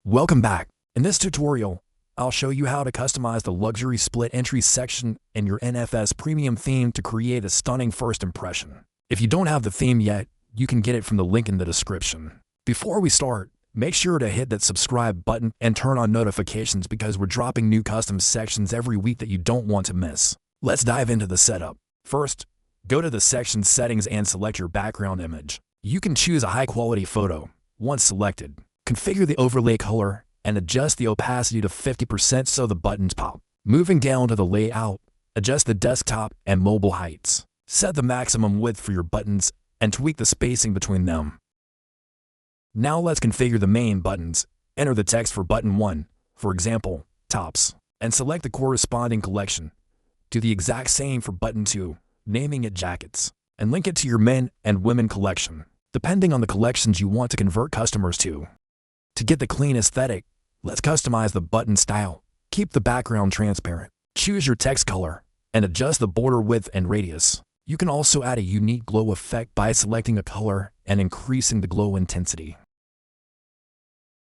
Welcome back. In this tutorial, I'll show you how to customize the luxury split entry section in your Nafos Premium theme to create a stunning first impression. If you don't have the theme yet, you can get it from the link in the description. Before we start, make sure to hit that subscribe button and turn on notifications because we're dropping new custom sections every week that you don't want to miss. Let's dive into the setup. First, go to the section settings and select your background image. You can choose a high-quality photo. Once selected, configure the overlay color and adjust the opacity to 50% so the buttons pop. Moving down to the layout, adjust the desktop and mobile heights. Set the maximum width for your buttons and tweak the spacing between them. Now let's configure the main buttons. Enter the text for button 1, for example, tops, and select the corresponding collection. Do the exact same for button 2, naming it jackets, and link it to your men and women collection, depending on the collections you want to convert customers to. To get the clean aesthetic, let's customize the button style. Keep the background transparent. Choose your text color and adjust the border width and radius. You can also add a unique glow effect by selecting a color and increasing the glow intensity.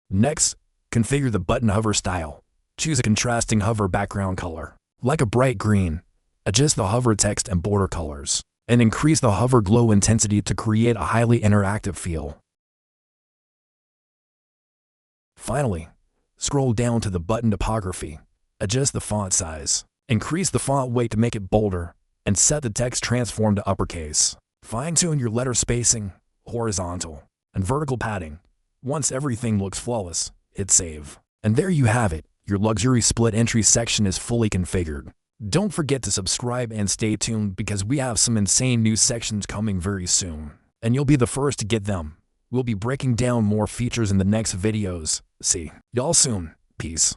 Next, configure the button hover style. Choose a contrasting hover background color, like a bright green. Adjust the hover text and border colors, and increase the hover glow intensity to create a highly interactive feel. Finally, scroll down to the button typography. Adjust the font size. Increase the font weight to make it bolder, and set the text transform to uppercase. Fine-tune your letter spacing, horizontal, and vertical padding. Once everything looks flawless, hit save. And there you have it. Your luxury split entry section is fully configured. Don't forget to subscribe and stay tuned because we have some insane new sections coming very soon, and you'll be the first to get them. We'll be breaking down more features in the next videos. See y'all soon. Peace.